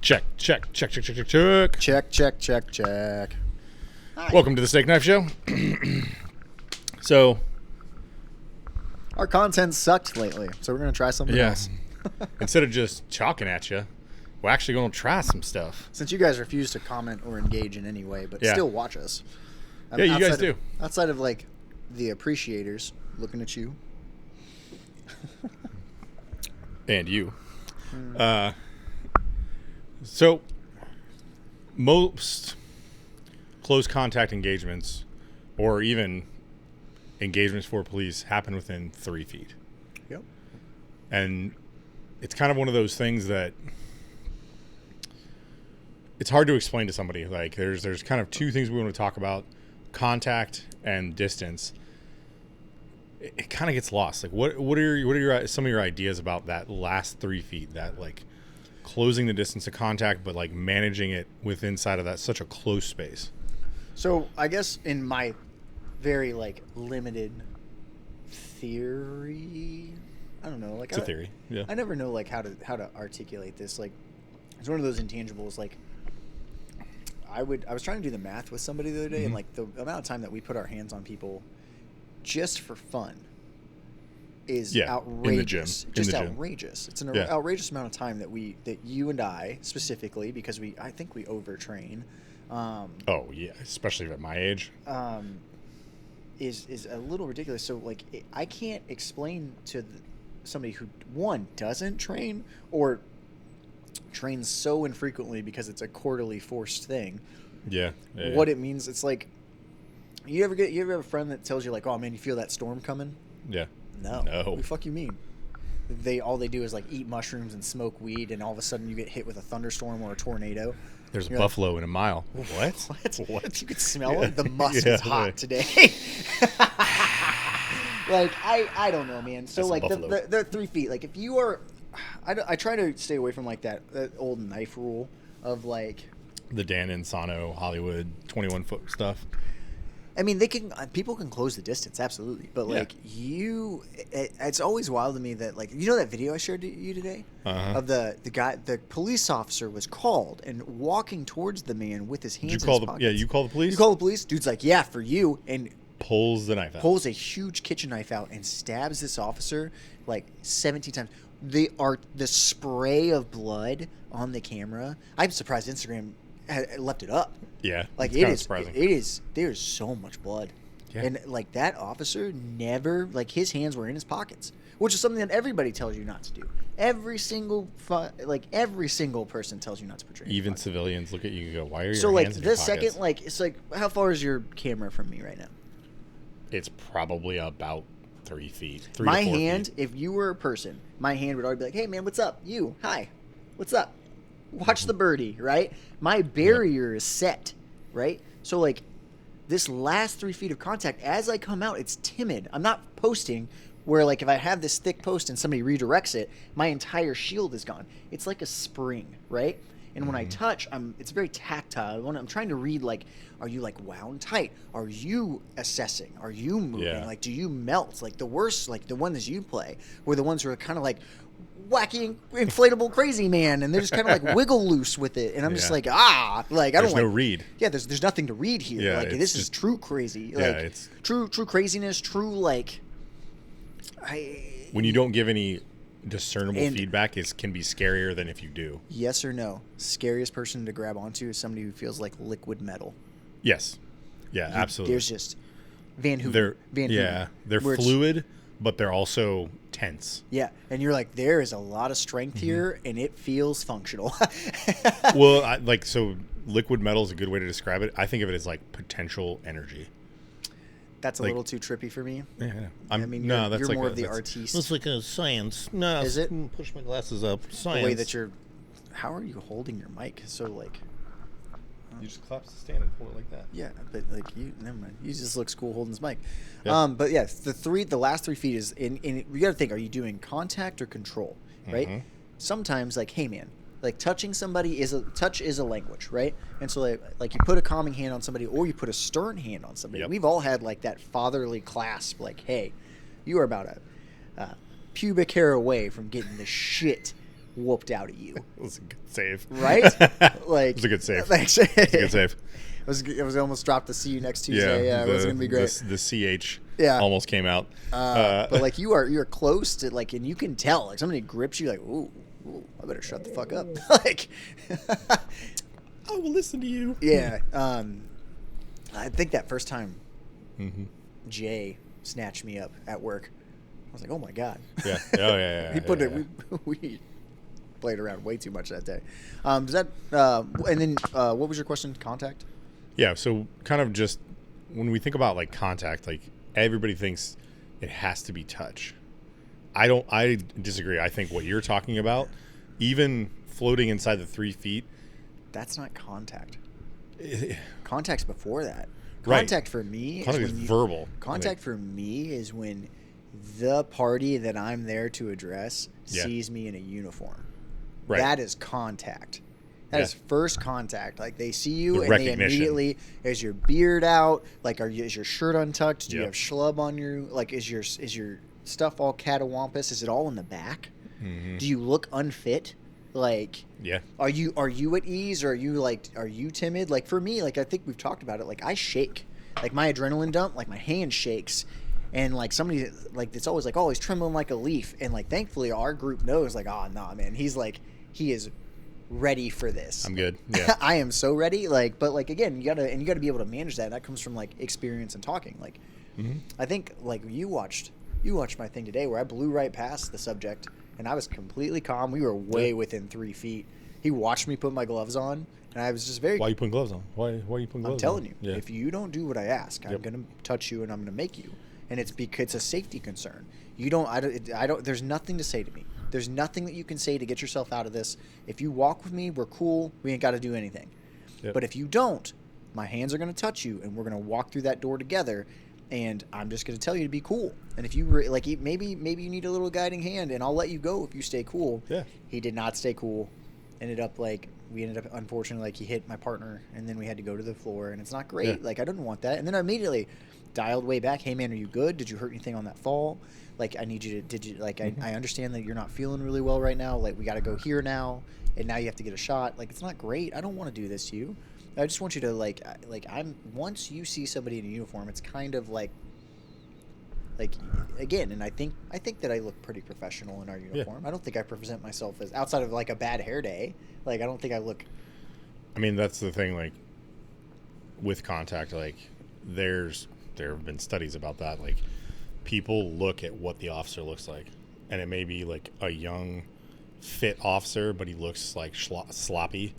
Check. Check. Hi. Welcome to the Steak Knife Show. So, Our content sucked lately, so we're going to try something else. Instead of just chalking at you, we're actually going to try some stuff. Since you guys refuse to comment or engage in any way, but still watch us. Yeah, you guys do. Outside of, like, the appreciators looking at you. And you. So, most close contact engagements, or even engagements for police, happen within 3 feet. Yep. And it's kind of one of those things that it's hard to explain to somebody. Like, there's kind of two things we want to talk about: contact and distance. It kind of gets lost. Like, what are some of your ideas about that last 3 feet? That, like, closing the distance of contact, but like managing it within inside of that such a close space. So I guess in my very like limited theory, I don't know. Like It's a theory. Yeah. I never know like how to articulate this. Like it's one of those intangibles. Like I was trying to do the math with somebody the other day, and like the amount of time that we put our hands on people just for fun is outrageous. In the gym. Just outrageous. It's an outrageous amount of time that you and I specifically, because I think we overtrain. Especially at my age. Is a little ridiculous. So like I can't explain to somebody who one doesn't train or trains so infrequently because it's a quarterly forced thing. Yeah. What it means. It's like you ever have a friend that tells you like, oh man, you feel that storm coming? Yeah. No. What the fuck you mean? All they do is like eat mushrooms and smoke weed, and all of a sudden you get hit with a thunderstorm or a tornado. There's a buffalo in a mile. What? What? You could smell it. The musk is hot today. Like I don't know, man. So like the 3 feet. Like if you are, I try to stay away from like that old knife rule of like the Dan Insano Hollywood 21-foot stuff. I mean, people can close the distance, absolutely. But, like, it's always wild to me that, like, you know that video I shared to you today? Of the guy, the police officer was called and walking towards the man with his hands in his pockets. Yeah, you call the police? You call the police? Dude's like, yeah, for you. And pulls the knife out. Pulls a huge kitchen knife out and stabs this officer, like, 17 times. The spray of blood on the camera. I'm surprised Instagram left it up. Yeah, like it is surprising. There's so much blood, yeah. And like that officer never, like his hands were in his pockets, which is something that everybody tells you not to do. Every single person tells you not to put your hands even in civilians look at you and go, "Why are your so hands like in your this pockets?" second, like it's like how far is your camera from me right now? It's probably about 3 feet. My hand, if you were a person, my hand would already be like, "Hey man, what's up? You, hi, what's up?" Watch the birdie, right? My barrier is set, right? So, like, this last 3 feet of contact, as I come out, it's timid. I'm not posting where, like, if I have this thick post and somebody redirects it, my entire shield is gone. It's like a spring, right? And when I touch, it's very tactile. I'm trying to read, like, are you, like, wound tight? Are you assessing? Are you moving? Yeah. Like, do you melt? Like, the worst, like, the ones you play were the ones who are kind of, like, wacky inflatable crazy man, and they're just kind of like wiggle loose with it, and I'm just like I don't like. There's no read. Yeah, there's nothing to read here. Yeah, like this is true crazy. Like, it's true craziness. True like. When you don't give any discernible feedback, can be scarier than if you do. Yes or no? Scariest person to grab onto is somebody who feels like liquid metal. Yes. Yeah, absolutely. There's just Van Hoover. They're fluid, but they're also tense. Yeah, and you're like, there is a lot of strength here, and it feels functional. Well, so liquid metal is a good way to describe it. I think of it as like potential energy. That's a little too trippy for me. Yeah, I mean, you're more of the artiste. It's like a science. No, is it? Push my glasses up. Science. The way that how are you holding your mic? So like. You just collapse the stand and pull it like that. Yeah, but like never mind. You just looks cool holding his mic. Yeah. But yeah, the last 3 feet is in. You got to think: are you doing contact or control? Right. Sometimes, like, hey man, like touching somebody touch is a language, right? And so like you put a calming hand on somebody, or you put a stern hand on somebody. Yep. We've all had like that fatherly clasp, like, hey, you are about a pubic hair away from getting the shit whooped out at you. It was a good save. Right? Like, it was a good save. Thanks. It was a good save. I was almost dropped the C next Tuesday. Yeah, it was going to be great. The CH Yeah. almost came out. But like you're close to like, and you can tell like somebody grips you like, ooh, I better shut the fuck up. Like, I will listen to you. yeah. I think that first time Jay snatched me up at work, I was like, oh my God. Yeah. Oh yeah. He put yeah, it. yeah. We played around way too much that day. Does that? And then what was your question? Contact. Yeah, so kind of just when we think about like contact, like everybody thinks it has to be touch. I disagree. I think what you're talking about, even floating inside the 3 feet, that's not contact. Contact's before that. Right. Contact for me Contact is verbal. Contact for me is when the party that I'm there to address sees me in a uniform. Right. That is contact. That is first contact. Like they see you The and they immediately, is your beard out? Like, is your shirt untucked? Do you have schlub on you? Like, is your stuff all catawampus? Is it all in the back? Mm-hmm. Do you look unfit? Like, are you at ease, or are you timid? Like for me, like I think we've talked about it. Like I shake, like my adrenaline dump, like my hand shakes, and like somebody like it's always like, oh, he's trembling like a leaf, and like thankfully our group knows like, oh nah, man, he is ready for this. I'm good. Yeah. I am so ready. Like, but like again, you gotta be able to manage that. That comes from like experience and talking. Like, I think like you watched my thing today where I blew right past the subject and I was completely calm. We were way within 3 feet. He watched me put my gloves on, and I was just very. Why are you putting gloves on? Why are you putting gloves on? I'm telling you, Yeah. if you don't do what I ask, I'm gonna touch you and I'm gonna make you, and it's because it's a safety concern. You don't. I don't. There's nothing to say to me. There's nothing that you can say to get yourself out of this. If you walk with me, we're cool. We ain't got to do anything. Yep. But if you don't, my hands are going to touch you, and we're going to walk through that door together. And I'm just going to tell you to be cool. And if you like, maybe you need a little guiding hand, and I'll let you go if you stay cool. Yeah. He did not stay cool. We ended up unfortunately like he hit my partner, and then we had to go to the floor, and it's not great. Yeah. Like I didn't want that. And then I immediately dialed way back. Hey man, are you good? Did you hurt anything on that fall? Like I need you to, I understand that you're not feeling really well right now. Like we got to go here now, and now you have to get a shot. Like it's not great. I don't want to do this to you. I just want you to once you see somebody in a uniform, it's kind of like again, and I think that I look pretty professional in our uniform. I don't think I present myself as, outside of like a bad hair day, like I don't think I look. I mean, that's the thing, like with contact, like there have been studies about that. Like people look at what the officer looks like, and it may be like a young, fit officer, but he looks like sloppy.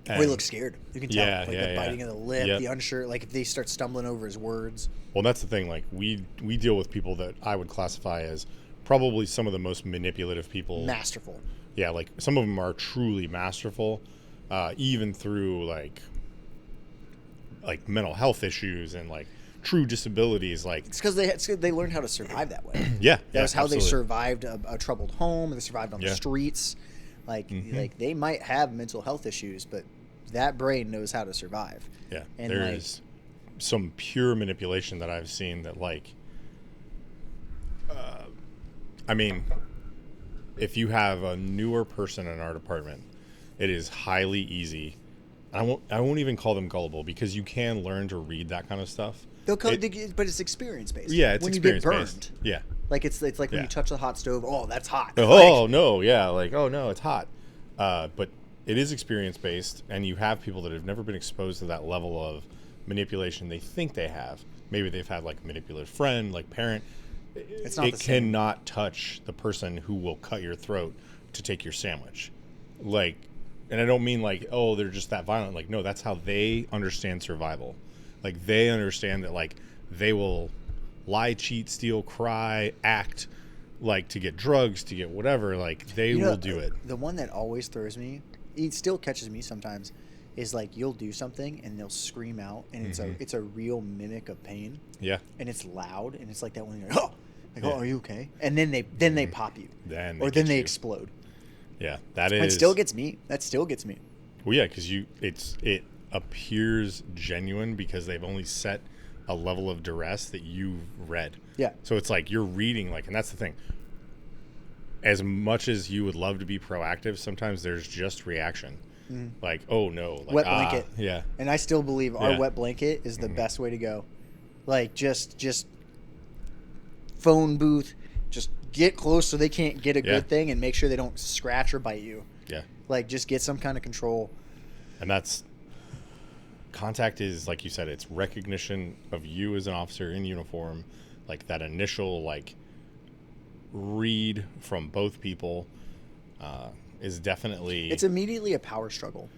Or he looks scared. You can tell. Yeah, the biting of the lip, the unsure. Like if they start stumbling over his words. Well, that's the thing. Like we deal with people that I would classify as probably some of the most manipulative people. Masterful. Yeah, like some of them are truly masterful, even through like mental health issues and like true disabilities. Like it's because they learned how to survive that way. Yeah, that was how absolutely. They survived a troubled home. They survived on the streets. Like they might have mental health issues, but that brain knows how to survive. Yeah, and there's some pure manipulation that I've seen that like, I mean, if you have a newer person in our department, it is highly easy. I won't even call them gullible because you can learn to read that kind of stuff. They'll call but it's experience based. Yeah, it's when experience you get based. burned. Yeah. Like it's like when you touch the hot stove. Oh, that's hot. Oh no, yeah, like oh no, it's hot. But it is experience based, and you have people that have never been exposed to that level of manipulation. They think they have. Maybe they've had like a manipulative friend, like parent. It's not. It cannot touch the person who will cut your throat to take your sandwich. Like, and I don't mean like, oh, they're just that violent. Like, no, that's how they understand survival. Like, they understand that like they will lie, cheat, steal, cry, act like to get drugs, to get whatever. Like they will do it. The one that always throws me, it still catches me sometimes, is like you'll do something and they'll scream out, and it's a real mimic of pain. Yeah. And it's loud, and it's like that when you're oh, are you okay? And then they pop you. Then they explode. Yeah, that is. That still gets me. Well, yeah, because it appears genuine because they've only set a level of duress that you've read. Yeah. So it's like you're reading, like, and that's the thing. as much as you would love to be proactive, sometimes there's just reaction. Like, oh no, like, wet blanket. Yeah. And I still believe our Yeah. wet blanket is the best way to go. Like, just phone booth, just get close so they can't get a good thing, and make sure they don't scratch or bite you. Yeah. Like, just get some kind of control. And that's contact is, like you said, it's recognition of you as an officer in uniform, like that initial like read from both people is definitely, It's immediately a power struggle.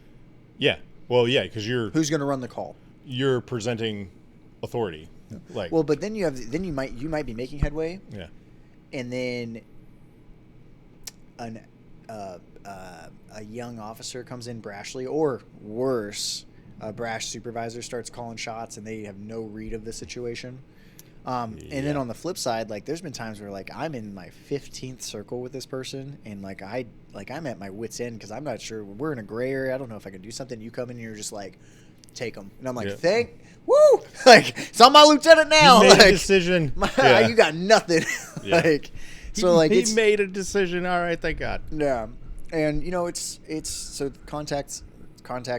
yeah. Well, yeah, because Who's going to run the call? you're presenting authority. Like, Well, but then you might be making headway, yeah. and then a young officer comes in brashly, or worse, a brash supervisor starts calling shots, and they have no read of the situation. And then on the flip side, like, there's been times where, like, I'm in my 15th circle with this person, and I'm at my wit's end because I'm not sure. We're in a gray area. I don't know if I can do something. You come in and you're just like, take them, and I'm like, woo, like, it's on my lieutenant now. You made like, a decision. You got nothing. Yeah. Like, so like he it's made a decision. All right, thank God. yeah, and it's so contact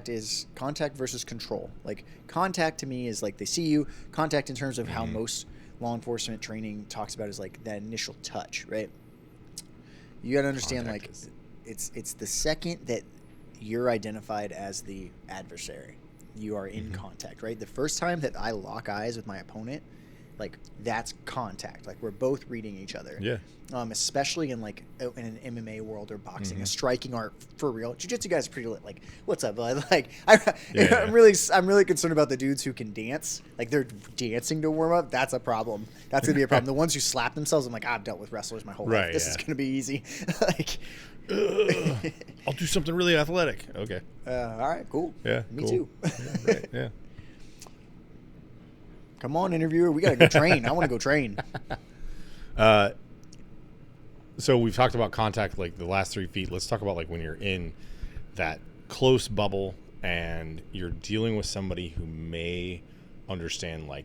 is contact versus control. Like, contact to me is like they see you. Contact in terms of how most law enforcement training talks about is like that initial touch, right? You got to understand, Contact like, it's the second that you're identified as the adversary, you are in contact, right? The first time that I lock eyes with my opponent, like, that's contact. Like, we're both reading each other. Yeah. Especially in like in an MMA world or boxing, a striking art for real. Jiu-jitsu guys are pretty lit. Like, what's up, bud? Like, I'm really concerned about the dudes who can dance. Like, they're dancing to warm up. That's a problem. That's gonna be a problem. The ones who slap themselves, I'm like, I've dealt with wrestlers my whole life. This is gonna be easy. Like, I'll do something really athletic. Okay. all right, cool. Yeah. Me cool. too. Yeah, right. Yeah. Come on, interviewer. We gotta go train. I want to go train. So we've talked about contact, like the last 3 feet. Let's talk about like when you're in that close bubble and you're dealing with somebody who may understand like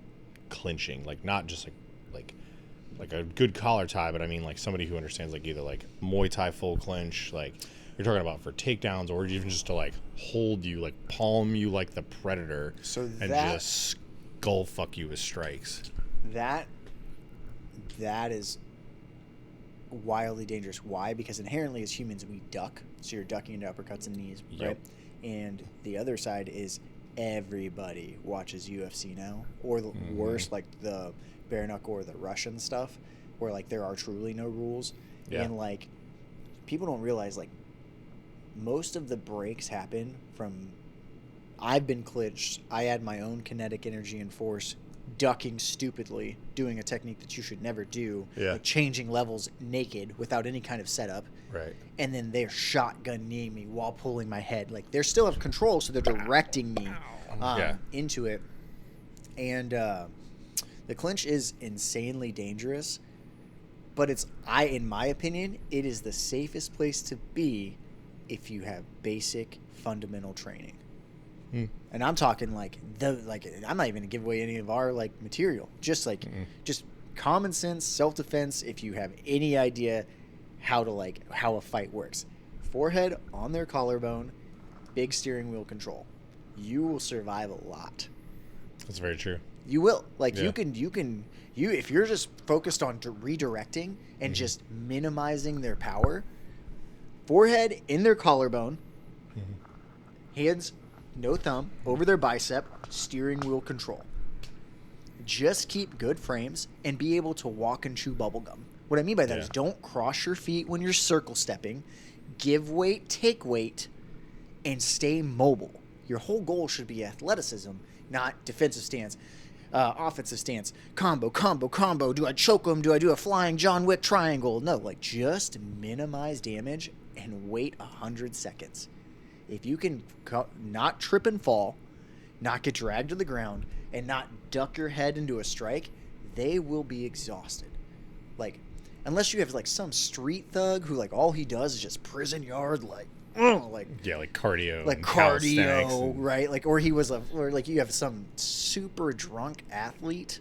clinching, like not just like a good collar tie, but I mean like somebody who understands like either like Muay Thai full clinch, like you're talking about for takedowns, or even just to like hold you, like palm you like the predator, So and just skull fuck you with strikes. That is wildly dangerous. Why? Because inherently as humans we duck. So you're ducking into uppercuts and knees, right? And the other side is everybody watches UFC now, or the worse, like the bare knuckle or the Russian stuff, where like there are truly no rules. And like people don't realize, like, most of the breaks happen from I've been clinched, I add my own kinetic energy and force, ducking stupidly, doing a technique that you should never do, like changing levels naked without any kind of setup, Right. and then they're shotgunning me while pulling my head. Like, they still have control, so they're directing me into it. And the clinch is insanely dangerous, but in my opinion, it is the safest place to be if you have basic fundamental training. And I'm talking like I'm not even gonna give away any of our like material. Just like just common sense, self-defense. If you have any idea how a fight works, forehead on their collarbone, big steering wheel control, you will survive a lot. That's very true. You will. Like, you if you're just focused on redirecting and just minimizing their power, forehead in their collarbone, hands, no thumb, over their bicep, steering wheel control. Just keep good frames and be able to walk and chew bubblegum. What I mean by that is don't cross your feet when you're circle stepping, give weight, take weight, and stay mobile. Your whole goal should be athleticism, not defensive stance, offensive stance, combo. Do I choke him? Do I do a flying John Wick triangle? No, like, just minimize damage and wait 100 seconds. If you can not trip and fall, not get dragged to the ground, and not duck your head into a strike, they will be exhausted. Like, unless you have like some street thug who like all he does is just prison yard, like cardio, like cardio, right? Like, or like you have some super drunk athlete.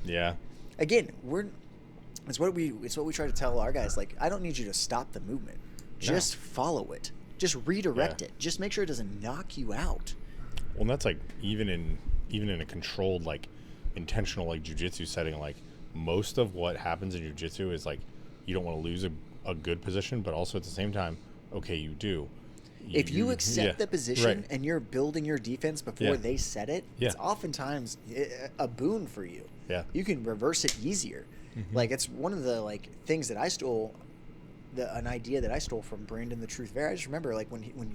Yeah. Again, It's what we try to tell our guys. Like, I don't need you to stop the movement. Just follow it. Just redirect it. Just make sure it doesn't knock you out. Well, and that's like even in a controlled, like, intentional, like, jiu-jitsu setting, like, most of what happens in jiu-jitsu is like you don't want to lose a good position, but also at the same time, okay, you do. If you accept the position and you're building your defense before they set it, it's oftentimes a boon for you. Yeah. You can reverse it easier. Like, it's one of the, like, things that I stole, an idea that I stole from Brandon the Truth Vera. I just remember, like, when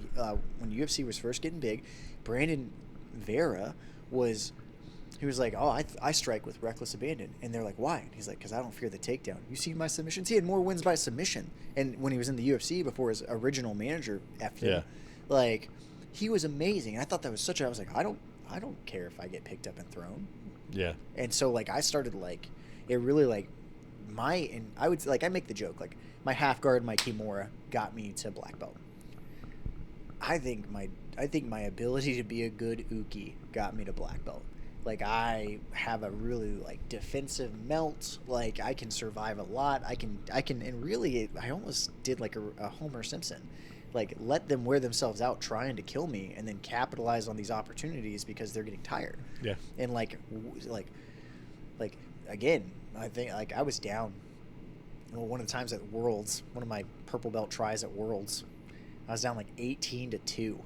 UFC was first getting big, Brandon Vera was like, oh, I strike with reckless abandon. And they're like, why? And he's like, because I don't fear the takedown. You see my submissions? He had more wins by submission. And when he was in the UFC before his original manager effed him, like, he was amazing. And I thought that was I was like, I don't care if I get picked up and thrown. Yeah. And so, like, I started, like, it really, like, I would, like, I make the joke, like, my half guard, my Kimura got me to black belt. I think my ability to be a good uke got me to black belt. Like, I have a really, like, defensive melt. Like, I can survive a lot. I can, and really, I almost did like a Homer Simpson. Like, let them wear themselves out trying to kill me, and then capitalize on these opportunities because they're getting tired. Yeah. And like again, I think, like, I was down. Well, one of the times at Worlds, one of my purple belt tries at Worlds, I was down like 18-2.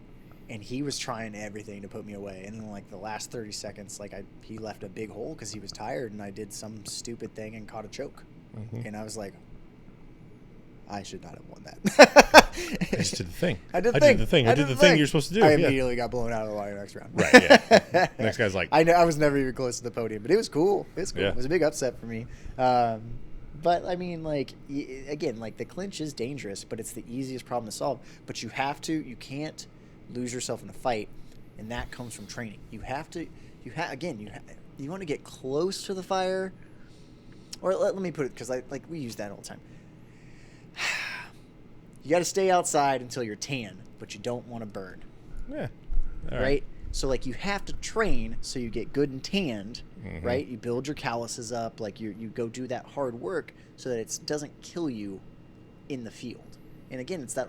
And he was trying everything to put me away. And then, like, the last 30 seconds, like, he left a big hole because he was tired, and I did some stupid thing and caught a choke. And I was like, I should not have won that. I just did the thing. I did the thing you're supposed to do. I immediately got blown out of the water next round. Right, yeah. Next guy's like... I was never even close to the podium, but it was cool. Yeah. It was a big upset for me. But, I mean, like, again, like, the clinch is dangerous, but it's the easiest problem to solve. But you can't lose yourself in a fight, and that comes from training. You want to get close to the fire, or let me put it, because we use that all the time. You got to stay outside until you're tan, but you don't want to burn. Yeah. All right? So, like, you have to train so you get good and tanned, right? You build your calluses up, like, you go do that hard work so that it doesn't kill you in the field. And again, it's the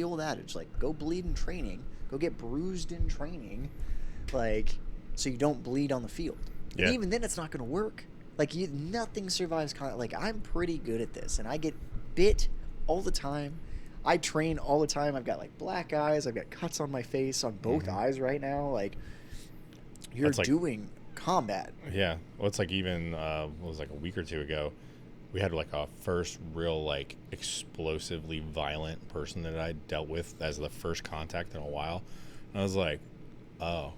old adage, like, go bleed in training, go get bruised in training, like, so you don't bleed on the field. Yeah. And even then, it's not going to work. Like, nothing survives. Like, I'm pretty good at this, and I get bit all the time. I train all the time. I've got, like, black eyes. I've got cuts on my face on both eyes right now. Like, you're doing combat. Yeah. Well, it's like even, it was like a week or two ago, we had, like, a first real, like, explosively violent person that I dealt with as the first contact in a while. And I was like, oh,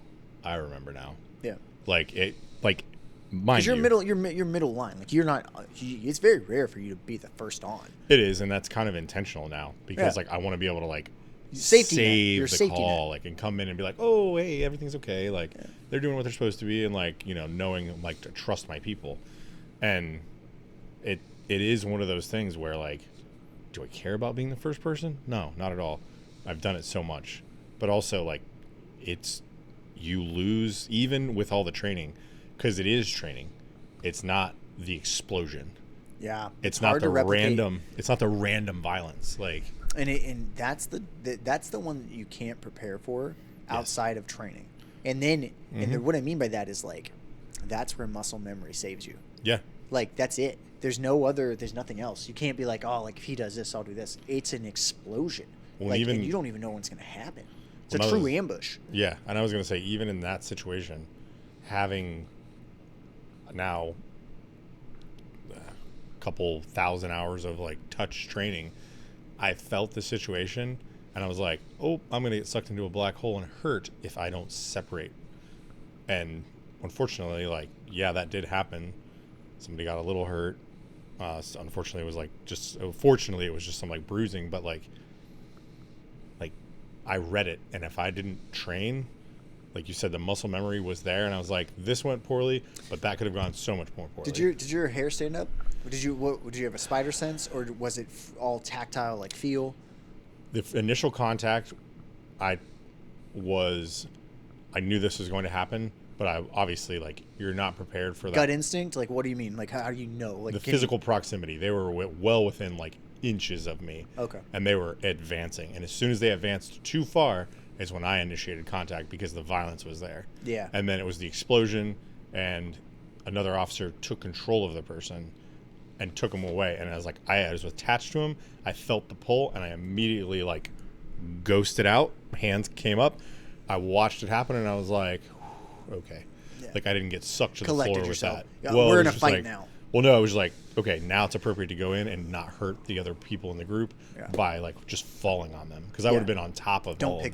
I remember now. Yeah. Like, it, like, mind you. You're middle line. Like, you're not, it's very rare for you to be the first on. It is, and that's kind of intentional now because, like, I want to be able to, like, save the call, like, and come in and be like, oh, hey, everything's okay. Like, they're doing what they're supposed to be, and, like, you know, knowing, like, to trust my people. And it is one of those things where, like, do I care about being the first person? No, not at all. I've done it so much. But also, like, you lose, even with all the training, because it is training. It's not the explosion. Yeah. It's not the random. It's not the random violence. Like, and that's the one that you can't prepare for outside of training. And then, and what I mean by that is, like, that's where muscle memory saves you. Yeah. Like, that's it. There's nothing else. You can't be like, oh, like, if he does this, I'll do this. It's an explosion. Well, like, and you don't even know when's going to happen. It's a true ambush. Yeah. And I was going to say, even in that situation, having now a couple thousand hours of, like, touch training, I felt the situation and I was like, oh, I'm going to get sucked into a black hole and hurt if I don't separate. And unfortunately, like, yeah, that did happen. Somebody got a little hurt. Unfortunately, fortunately, it was just some, like, bruising, but, like, I read it. And if I didn't train, like you said, the muscle memory was there. And I was like, this went poorly, but that could have gone so much more poorly. Did your hair stand up? Did you have a spider sense, or was it all tactile, like feel? The initial contact, I knew this was going to happen, but I obviously like you're not prepared for that. Gut instinct? Like, what do you mean? Like, how do you know? Like The physical proximity. They were well within like inches of me. Okay. And they were advancing. And as soon as they advanced too far is when I initiated contact because the violence was there. Yeah. And then it was the explosion, and another officer took control of the person and took him away. And I was like, I was attached to him. I felt the pull, and I immediately like ghosted out. Hands came up. I watched it happen, and I was like, okay. Yeah. Like I didn't get sucked to the floor with yourself. that. Yeah, we're in a fight now. Well, no, it was like, okay, now it's appropriate to go in and not hurt the other people in the group by like just falling on them, because I would have been on top of all of them.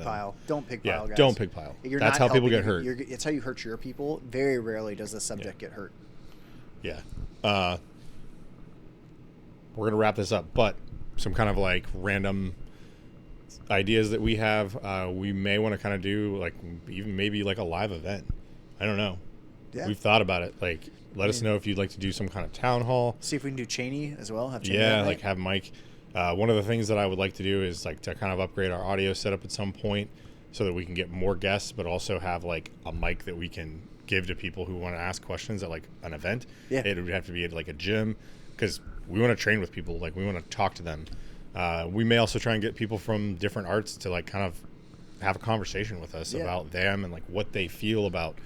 Don't pig pile, guys. Don't pig pile. That's how people get hurt. It's how you hurt your people. Very rarely does the subject get hurt. Yeah. We're gonna wrap this up, but some kind of like random ideas that we have. We may want to kind of do like even maybe like a live event. I don't know. Yeah. We've thought about it. Like, let us know if you'd like to do some kind of town hall. See if we can do Cheney as well. Have Cheney like have Mike. One of the things that I would like to do is like to kind of upgrade our audio setup at some point so that we can get more guests, but also have like a mic that we can give to people who want to ask questions at like an event. Yeah. It would have to be at like a gym, because we want to train with people. Like we want to talk to them. We may also try and get people from different arts to like kind of have a conversation with us about them and like what they feel about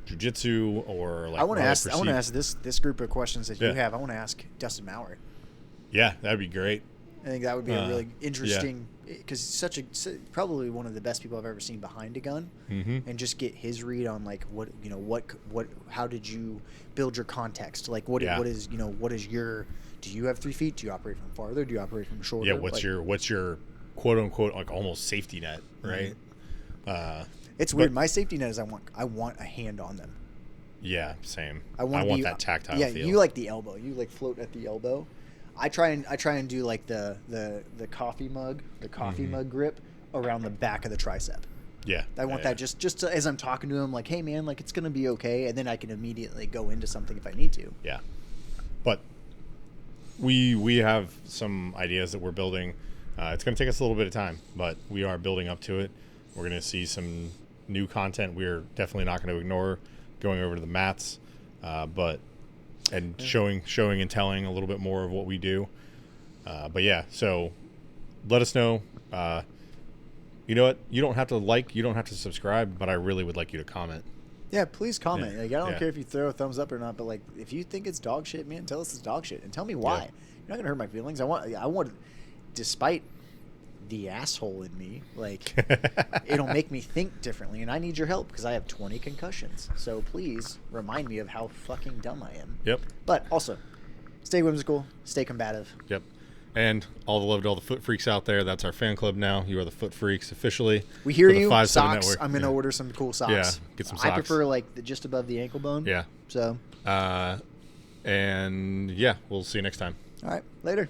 jiu-jitsu or like. I want to ask this group of questions that you have. I want to ask Dustin Maurer. Yeah, that'd be great. I think that would be a really interesting, because he's probably one of the best people I've ever seen behind a gun, and just get his read on like what how did you build your context? Like what is your, do you have 3 feet? Do you operate from farther? Do you operate from shorter? Yeah, what's your quote unquote like almost safety net, right? It's weird. My safety net is I want a hand on them. Yeah, same. I want that tactile feel. You like the elbow. You like float at the elbow. I try and do like the coffee mug, mug grip around the back of the tricep. Yeah. I want that just to, as I'm talking to him, like, hey man, like it's gonna be okay, and then I can immediately go into something if I need to. Yeah. But we have some ideas that we're building. It's gonna take us a little bit of time, but we are building up to it. We're gonna see some new content. We're definitely not gonna ignore going over to the mats, showing and telling a little bit more of what we do. But yeah, so let us know. You know what? You don't have to like, you don't have to subscribe, but I really would like you to comment. Yeah, please comment. Like, I don't care if you throw a thumbs up or not, but like if you think it's dog shit, man, tell us it's dog shit and tell me why. You're not gonna hurt my feelings. I want, despite the asshole in me, like it'll make me think differently, and I need your help because I have 20 concussions. So please remind me of how fucking dumb I am. Yep. But also, stay whimsical, stay combative. Yep. And all the love to all the foot freaks out there. That's our fan club now. You are the foot freaks officially. We hear you. 5-7 Socks. Network. I'm gonna order some cool socks. Yeah, get some socks. I prefer like just above the ankle bone. Yeah. So. And yeah, we'll see you next time. All right. Later.